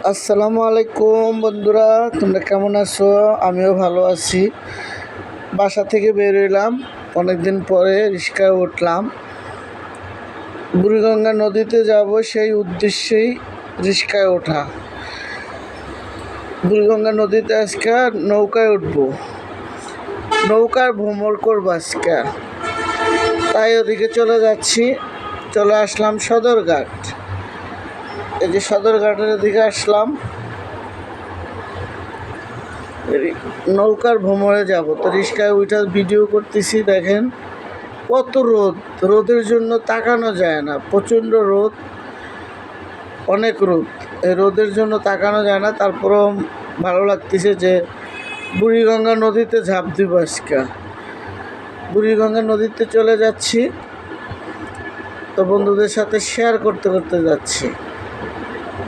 আসসালামু আলাইকুম বন্ধুরা, তোমরা কেমন আছো? আমিও ভালো আছি। বাসা থেকে বের হইলাম, অনেকদিন পরে রিক্সায় উঠলাম। বুড়িগঙ্গা নদীতে যাব, সেই উদ্দেশ্যেই রিক্সায় ওঠা। বুড়িগঙ্গা নদীতে আজকে নৌকায় উঠবো, নৌকার ভ্রমণ করবো আজকে। তাই ওদিকে চলে যাচ্ছি। চলে আসলাম সদরঘাট। এই যে সদরঘাটের দিকে আসলাম, নৌকার ভ্রমণে যাব। তো রিক্সায় ওইটা ভিডিও করতেছি। দেখেন কত রোদ, রোদের জন্য তাকানো যায় না, প্রচণ্ড রোদ, অনেক রোদ। এই রোদের জন্য তাকানো যায় না, তারপরেও ভালো লাগতেছে যে বুড়িগঙ্গা নদীতে ঝাঁপ দিব আজকে। বুড়িগঙ্গা নদীতে চলে যাচ্ছি, তো বন্ধুদের সাথে শেয়ার করতে করতে যাচ্ছি।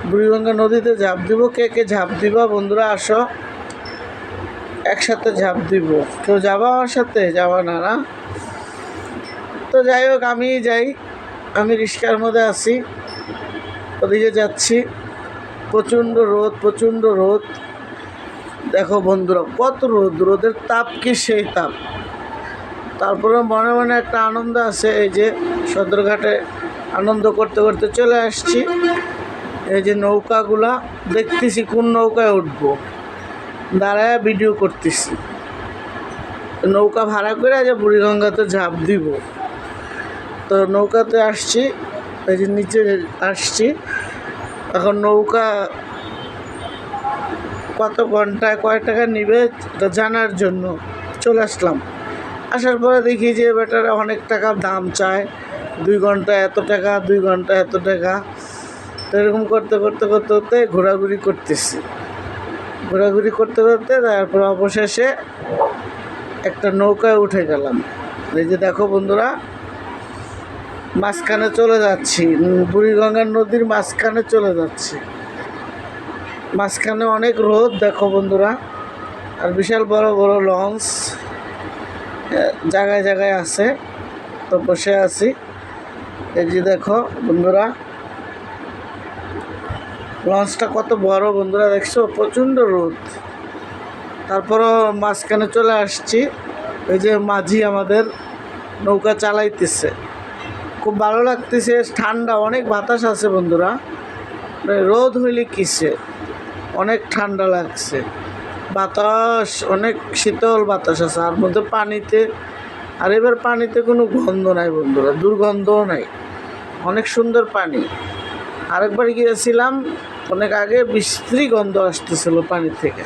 বুড়িগঙ্গা নদীতে ঝাঁপ দিব। কে কে ঝাঁপ দিবা বন্ধুরা? আসো, একসাথে ঝাঁপ দিব। কেউ যাবা আমার সাথে? যাবা না, না? তো যাই হোক, আমিই যাই। আমি রিক্সার মধ্যে আছি, ওদিকে যাচ্ছি। প্রচণ্ড রোদ, প্রচণ্ড রোদ। দেখো বন্ধুরা কত রোদ, রোদের তাপ কি সেই তাপ। তারপরে মনে মনে একটা আনন্দ আছে। এই যে সদরঘাটে আনন্দ করতে করতে চলে আসছি। এই যে নৌকাগুলা দেখতেছি, কোন নৌকায় উঠবো, দাঁড়ায় ভিডিও করতেছি। নৌকা ভাড়া করে যে বুড়িগঙ্গাতে ঝাঁপ দিব। তো নৌকাতে আসছি, এই যে নিচে আসছি। এখন নৌকা কত ঘন্টায় কয় টাকা নিবে এটা জানার জন্য চলে আসলাম। আসার পরে দেখি যে বেটারা অনেক টাকা দাম চায়, 2 ঘন্টা এত টাকা, 2 ঘন্টা এত টাকা। তো এরকম করতে করতে করতে করতে ঘোরাঘুরি করতেছি। ঘোরাঘুরি করতে করতে তারপর অবশেষে একটা নৌকায় উঠে গেলাম। এই যে দেখো বন্ধুরা, মাঝখানে চলে যাচ্ছি, বুড়িগঙ্গা নদীর মাঝখানে চলে যাচ্ছি। মাঝখানে অনেক রোদ, দেখো বন্ধুরা, আর বিশাল বড় বড় লঞ্চ জায়গায় জায়গায় আছে। তো বসে আছি। এই যে দেখো বন্ধুরা, লঞ্চটা কত বড় বন্ধুরা, দেখছো? প্রচণ্ড রোদ। তারপরও মাঝখানে চলে আসছি। এই যে মাঝি আমাদের নৌকা চালাইতেছে, খুব ভালো লাগতেছে। ঠান্ডা, অনেক বাতাস আছে বন্ধুরা। রোদ হইলে কিসে, অনেক ঠান্ডা লাগছে। বাতাস, অনেক শীতল বাতাস আছে। আর মধ্যে পানিতে, আর এবার পানিতে কোনো গন্ধ নাই বন্ধুরা, দুর্গন্ধও নাই, অনেক সুন্দর পানি। আরেকবার গিয়েছিলাম অনেক আগে, বিশ্রী গন্ধ আসতেছিল পানি থেকে।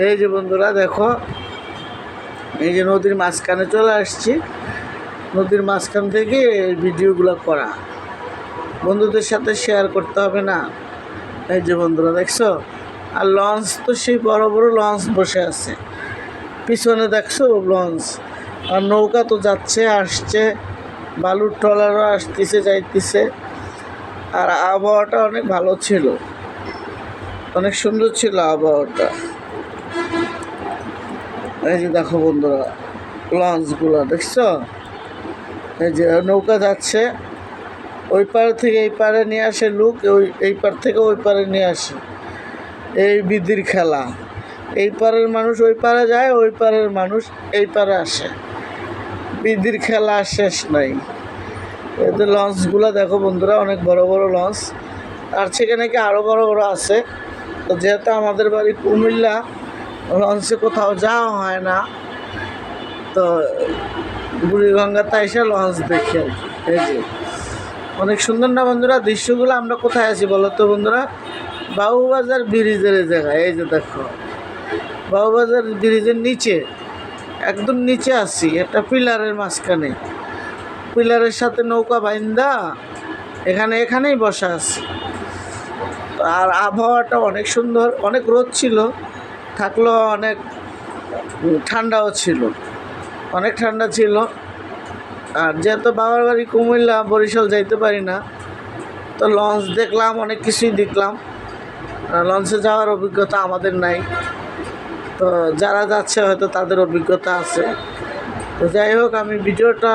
এই যে বন্ধুরা দেখো, এই যে নদীর মাঝখানে চলে আসছি। নদীর মাঝখান থেকে এই ভিডিওগুলো করা, বন্ধুদের সাথে শেয়ার করতে হবে না? এই যে বন্ধুরা দেখছো, আর লঞ্চ তো সেই বড় বড় লঞ্চ বসে আছে পিছনে, দেখছো লঞ্চ। আর নৌকা তো যাচ্ছে আসছে, বালুর ট্রলারও আসতেছে যাইতেছে। আর আবহাওয়াটা অনেক ভালো ছিল, অনেক সুন্দর ছিল আবহাওয়াটা। এই যে দেখো বন্ধুরা, লঞ্চগুলো দেখছো? এই যে নৌকা যাচ্ছে, ওই পার থেকে এই পারে নিয়ে আসে লোক, এই পার থেকে ওই পারে নিয়ে আসে। এই বিধির খেলা, এই পারের মানুষ ওই পারে যায়, ওই পারের মানুষ এই পারে আসে। বিধির খেলা শেষ নাই। এদের লঞ্চগুলো দেখো বন্ধুরা, অনেক বড় বড় লঞ্চ। আর সেখানে কি আরও বড় বড় আছে। তো যেহেতু আমাদের বাড়ি কুমিল্লা, লঞ্চে কোথাও যাওয়া হয় না, তো বুড়িগঙ্গাতে এসে লঞ্চ দেখি আর কি। এই যে অনেক সুন্দর না বন্ধুরা দৃশ্যগুলো? আমরা কোথায় আছি বলো তো বন্ধুরা? বাবুবাজার ব্রিজের জায়গায়। এই যে দেখো, বাবুবাজার ব্রিজের নিচে, একদম নিচে আছি, একটা পিলারের মাঝখানে। পিলারের সাথে নৌকা বাইন্দা এখানেই বসা আছে। আর আবহাওয়াটা অনেক সুন্দর, অনেক রোদ ছিল, থাকলো অনেক ঠান্ডাও ছিল, অনেক ঠান্ডা ছিল। আর যেহেতু বাবার বাড়ি কুমিল্লা, বরিশাল যাইতে পারি না, তো লঞ্চ দেখলাম, অনেক কিছুই দেখলাম। লঞ্চে যাওয়ার অভিজ্ঞতা আমাদের নাই, তো যারা যাচ্ছে হয়তো তাদের অভিজ্ঞতা আছে। তো যাই হোক, আমি ভিডিওটা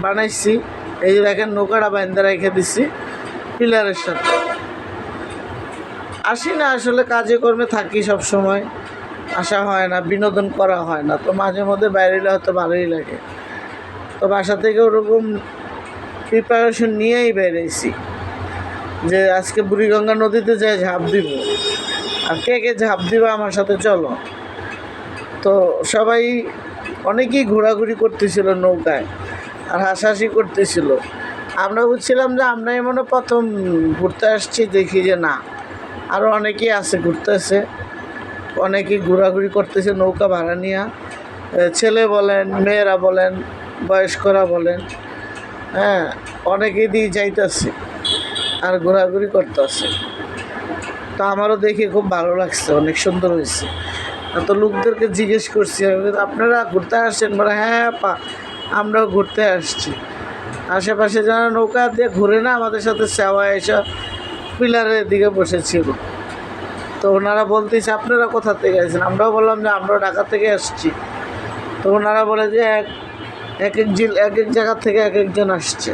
বানাইছি। এই যে দেখেন, নৌকাটা বাইন্দা রেখে দিছি পিলারের সাথে। আসি না, আসলে কাজে কর্মে থাকি সব সময়, আসা হয় না, বিনোদন করা হয় না। তো মাঝে মধ্যে বাইরে এলে হয়তো ভালোই লাগে। তো বাসা থেকে ওরকম প্রিপারেশন নিয়েই বেরিয়েছি যে আজকে বুড়িগঙ্গা নদীতে যাই ঝাঁপ দিব, আর কে কে ঝাঁপ দিবা আমার সাথে চলো। তো সবাই অনেকেই ঘোরাঘুরি করতেছিল নৌকায় আর হাসাহাসি করতেছিল। আমরা বুঝছিলাম যে আমরাই মনে প্রথম ঘুরতে আসছি, দেখি যে না, আরও অনেকেই আছে ঘুরতেছে, অনেকেই ঘোরাঘুরি করতেছে নৌকা ভাড়া নিয়ে, ছেলে বলেন, মেয়েরা বলেন, বয়স্করা বলেন, হ্যাঁ, অনেকেই দিয়ে যাইতেছে আর ঘোরাঘুরি করতেছে। তো আমারও দেখে খুব ভালো লাগছে, অনেক সুন্দর হয়েছে। তো লোকদেরকে জিজ্ঞেস করছি, আপনারা ঘুরতে আসছেন? বলে হ্যাঁ পা, আমরাও ঘুরতে আসছি। আশেপাশে যারা নৌকা দিয়ে ঘুরে না, আমাদের সাথে সেবা এসব পিলারের দিকে বসেছিল। তো ওনারা বলতেছে আপনারা কোথা থেকে আসছেন? আমরাও বললাম যে আমরাও ঢাকা থেকে আসছি। তো ওনারা বলে যে এক এক জায়গা থেকে এক একজন আসছে,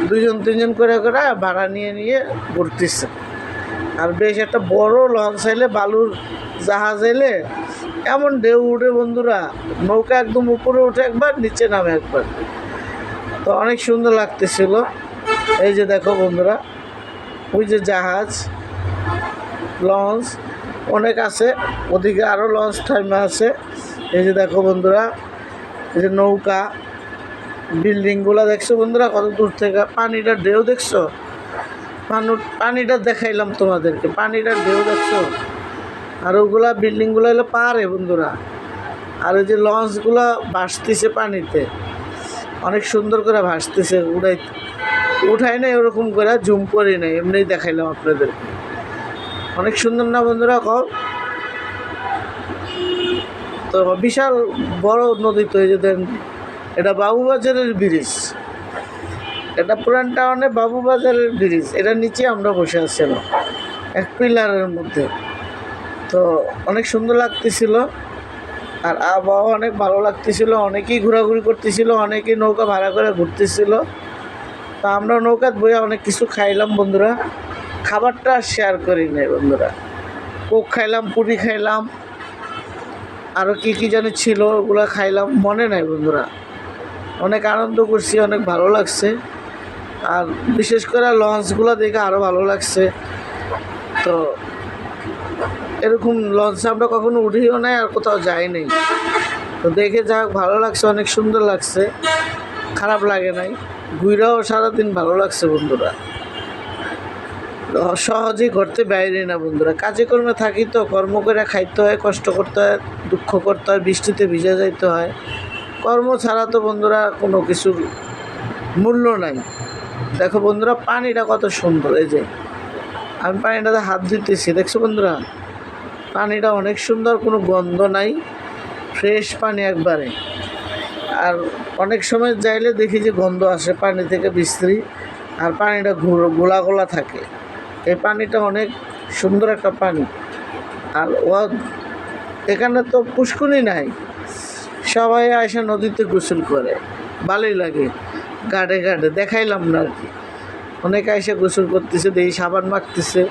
2জন 3জন করে করে ভাড়া নিয়ে নিয়ে ঘুরতেছে। আর বেশ একটা বড় লঞ্চ এলে, বালুর জাহাজ এলে এমন ঢেউ উঠে বন্ধুরা, নৌকা একদম উপরে উঠে একবার, নিচে নামে একবার। তো অনেক সুন্দর লাগতেছিল। এই যে দেখো বন্ধুরা, ওই যে জাহাজ, লঞ্চ অনেক আছে, ওদিকে আরও লঞ্চ থাইমা আছে। এই যে দেখো বন্ধুরা, এই যে নৌকা, বিল্ডিংগুলো দেখছো বন্ধুরা কত দূর থেকে, পানিটা ঢেউ দেখছো, পানিটা দেখাইলাম তোমাদেরকে, পানিটা ঢেউ দেখছো। আর ওগুলা বিল্ডিংগুলো হলো পাহাড়ে বন্ধুরা। আর ওই যে লঞ্চগুলো ভাসতেছে পানিতে, অনেক সুন্দর করে ভাসতেছে, উঠাই নাই ওরকম করে, জুম করি নাই, এমনিই দেখাইলাম আপনাদেরকে। অনেক সুন্দর না বন্ধুরা কও? তো বিশাল বড় নদী তো, এই যে দেন, এটা বাবুবাজারের ব্রিজ, এটা পুরান টাউনে বাবুবাজারের ব্রিজ, এটার নিচে আমরা বসে আছিলাম এক পিলারের মধ্যে। তো অনেক সুন্দর লাগতেছিল, আর আবহাওয়া অনেক ভালো লাগতেছিল, অনেকেই ঘোরাঘুরি করতেছিল, অনেকেই নৌকা ভাড়া করে ঘুরতেছিল। তো আমরা নৌকাত বইয়া অনেক কিছু খাইলাম বন্ধুরা, খাবারটা শেয়ার করি নাই বন্ধুরা। কোক খাইলাম, পুরি খাইলাম, আরও কী জানি ছিল, ওগুলো খাইলাম, মনে নাই বন্ধুরা। অনেক আনন্দ করছি, অনেক ভালো লাগছে। আর বিশেষ করে লঞ্চগুলো দেখে আরও ভালো লাগছে। তো এরকম লঞ্চে আমরা কখনো উঠিও নাই, আর কোথাও যাই নাই। তো দেখে যাক ভালো লাগছে, অনেক সুন্দর লাগছে, খারাপ লাগে নাই। ঘুরাও সারাদিন ভালো লাগছে বন্ধুরা। সহজেই ঘরতে বাইরে না বন্ধুরা, কাজে কর্মে থাকি তো, কর্ম করে খাইতে হয়, কষ্ট করতে হয়, দুঃখ করতে হয়, বৃষ্টিতে ভিজে যাইতে হয়। কর্ম ছাড়া তো বন্ধুরা কোনো কিছুর মূল্য নাই। দেখো বন্ধুরা, পানিটা কত সুন্দর। এই যে আমি পানিটাতে হাত ধুতেছি, দেখছো বন্ধুরা, পানিটা অনেক সুন্দর, কোনো গন্ধ নাই, ফ্রেশ পানি একবারে। আর অনেক সময় যাইলে দেখি যে গন্ধ আসে পানি থেকে বিশ্রী, আর পানিটা গোলা গোলা থাকে। এই পানিটা অনেক সুন্দর একটা পানি। আর এখানে তো পুষ্কুনি নাই, সবাই এসে নদীতে গোসল করে, ভালোই লাগে। ঘাটে ঘাটে দেখাইলাম না আর কি, অনেকে এসে গোসল করতেছে, দেখি সাবান মাখতেছে।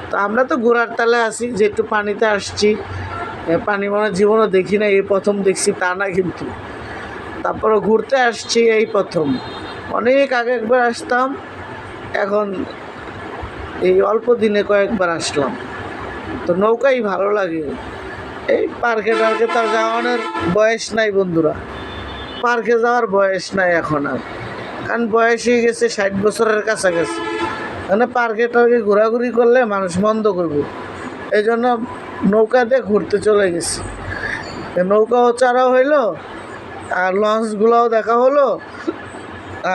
তো আমরা তো ঘোড়ার তালে আছি যে একটু পানিতে আসছি, পানি মনে জীবনও দেখি না, এই প্রথম দেখছি তা না কিন্তু, তারপরে ঘুরতে আসছি এই প্রথম। অনেক আগে একবার আসতাম, এখন এই অল্প দিনে কয়েকবার আসলাম। তো নৌকাই ভালো লাগে। এই পার্কে টার্কে তার যাওয়ানোর বয়স নাই বন্ধুরা, পার্কে যাওয়ার বয়স নাই এখন আর, কারণ বয়স হয়ে গেছে 60 বছরের কাছাকাছি। মানে পার্কে টার্কে ঘোরাঘুরি করলে মানুষ মন্দ করবে, এই জন্য নৌকাতে ঘুরতে চলে গেছি। নৌকাও চড়া হইলো, আর লঞ্চগুলোও দেখা হলো,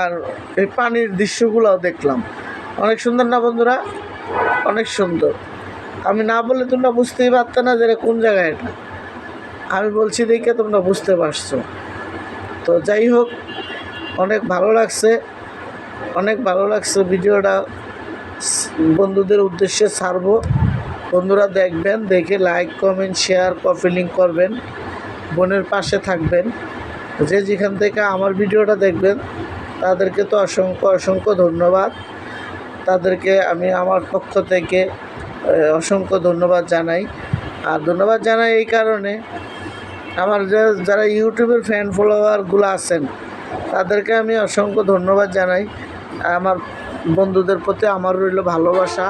আর এই পানির দৃশ্যগুলোও দেখলাম। অনেক সুন্দর না বন্ধুরা? অনেক সুন্দর। আমি না বললে তোমরা বুঝতেই পারতো না যে এটা কোন জায়গায়, এটা আমি বলছি দেখে তোমরা বুঝতে পারছো। তো যাই হোক, অনেক ভালো লাগছে, অনেক ভালো লাগছে। ভিডিওটা বন্ধুদের উদ্দেশ্যে ছাড়বো, বন্ধুরা দেখবেন, দেখে like comment share copy link করবেন, বোনের পাশে থাকবেন। যে যেখান থেকে আমার ভিডিওটা দেখবেন তাদেরকে তো অসংখ্য অসংখ্য ধন্যবাদ। তাদেরকে আমি আমার পক্ষ থেকে অসংখ্য ধন্যবাদ জানাই। আর ধন্যবাদ জানাই এই কারণে, আমার যারা ইউটিউবের ফ্যান ফলোয়ারগুলো আছেন তাদেরকে আমি অসংখ্য ধন্যবাদ জানাই। আমার বন্ধুদের প্রতি আমার রইল ভালোবাসা।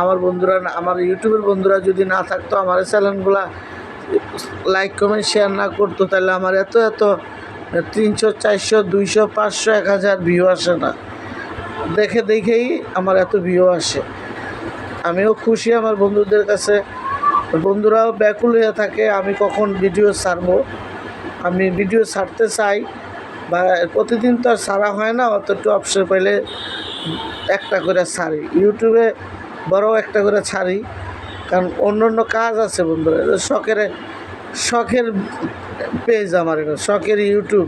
আমার বন্ধুরা, আমার ইউটিউবের বন্ধুরা যদি না থাকতো, আমার চ্যানেলগুলা লাইক কমেন্ট শেয়ার না করতো, তাহলে আমার এত 300 400 200 500 1000 ভিউ আসে না। দেখেই আমার এত ভিউ আসে। আমিও খুশি আমার বন্ধুদের কাছে। বন্ধুরাও ব্যাকুল হয়ে থাকে আমি কখন ভিডিও ছাড়বো। আমি ভিডিও ছাড়তে চাই, বা প্রতিদিন তো আর ছাড়া হয় না, অত একটু অবসর পাইলে একটা করে ছাড়ি। ইউটিউবে বড় একটা করে ছাড়ি, কারণ অন্য কাজ আছে বন্ধুরা। শখের পেজ আমার, এটা শখের ইউটিউব।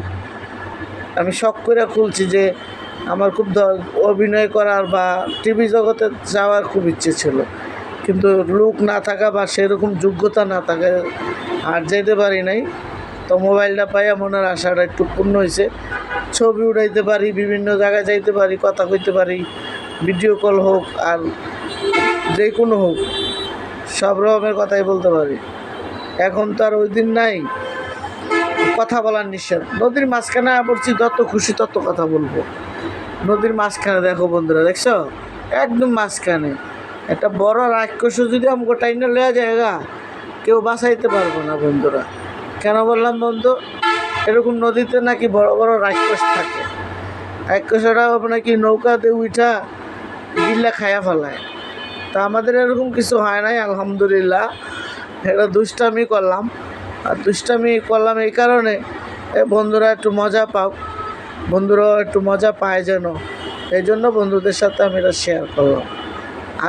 আমি শখ করে খুলছি যে আমার খুব অভিনয় করার বা টিভি জগতে যাওয়ার খুব ইচ্ছে ছিল, কিন্তু লোক না থাকা বা সেরকম যোগ্যতা না থাকা আর যেতে পারি নাই। তো মোবাইলটা পাইয়া মনের আশাটা একটু পূর্ণ হয়েছে। ছবি উঠাইতে পারি, বিভিন্ন জায়গায় যাইতে পারি, কথা কইতে পারি, ভিডিও কল হোক আর যে কোনো হোক, সব রকমের কথাই বলতে পারি। এখন তো আর ওই দিন নাই, কথা বলার নিষেধ। নদীর মাঝখানে পড়ছি, যত খুশি তত কথা বলবো। নদীর মাঝখানে দেখো বন্ধুরা, দেখছো একদম মাঝখানে একটা বড় রাক্ষস যদি আমাকে টাইনে লওয়া জায়গা, কেউ বাঁচাইতে পারবো না বন্ধুরা। কেন বললাম বন্ধু, এরকম নদীতে নাকি বড় বড় রাক্ষস থাকে। রাক্ষসরা নাকি নৌকাতে উঠা গিল্লা খায়া ফেলায়। তা আমাদের এরকম কিছু হয় নাই, আলহামদুলিল্লাহ। এটা দুষ্টামি করলাম, আর দুষ্টামি করলাম এই কারণে বন্ধুরা একটু মজা পাও, বন্ধুরাও একটু মজা পায় যেন, এই জন্য বন্ধুদের সাথে আমি এটা শেয়ার করলাম।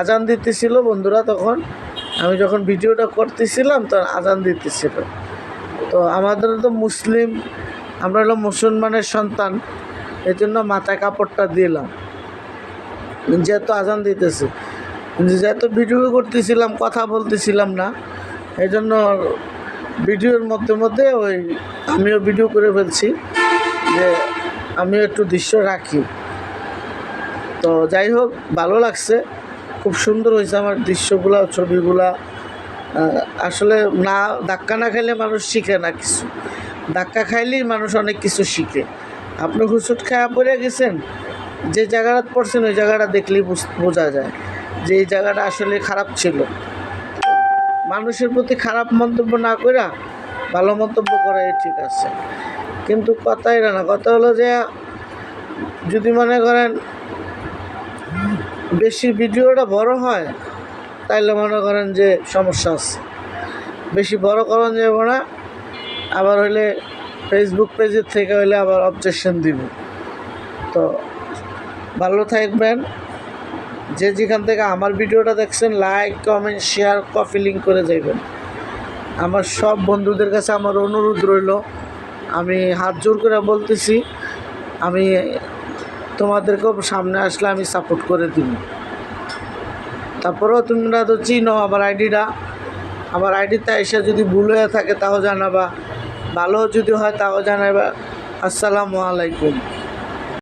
আজান দিতেছিল বন্ধুরা, তখন আমি যখন ভিডিওটা করতেছিলাম তখন আজান দিতেছিল। তো আমাদের তো মুসলিম, আমরা হলো মুসলমানের সন্তান, এই জন্য মাথায় কাপড়টা দিলাম। যেহেতু আজান দিতেছে, যেহেতু ভিডিও করতেছিলাম, কথা বলতেছিলাম না, এই জন্য ভিডিওর মধ্যে আমিও ভিডিও করে ফেলছি যে আমিও একটু দৃশ্য রাখি। তো যাই হোক, ভালো লাগছে, খুব সুন্দর হয়েছে আমার দৃশ্যগুলা, ছবিগুলা। আসলে ধাক্কা না খাইলে মানুষ শিখে না কিছু, ধাক্কা খাইলেই মানুষ অনেক কিছু শিখে। আপনি হুঁচট খায়া পড়ে গেছেন, যে জায়গাটা পড়ছেন ওই জায়গাটা দেখলেই বোঝা যায় যে এই জায়গাটা আসলে খারাপ ছিল। মানুষের প্রতি খারাপ মন্তব্য না করে ভালো মন্তব্য করাই ঠিক আছে, কিন্তু কথা এটা না। কথা হলো যে যদি মনে করেন বেশি ভিডিওটা বড় হয়, তাইলে মনে করেন যে সমস্যা আছে। বেশি বড় করানো যাবে না, আবার হইলে ফেসবুক পেজের থেকে হইলে আবার অবজেকশন দিব। তো ভালো থাকবেন। যে যেখান থেকে আমার ভিডিওটা দেখছেন, like comment share copy link করে যাবেন। আমার সব বন্ধুদের কাছে আমার অনুরোধ রইল, আমি হাত জোর করে বলতেছি, আমি তোমাদেরকেও সামনে আসলে আমি সাপোর্ট করে দিব। তারপরেও তোমরা তো চিনো আমার আইডিটা, আমার আইডিতে এসে যদি ভুল হয়ে থাকে তাও জানাবা, ভালো যদি হয় তাও জানাবা। আসসালামু আলাইকুম।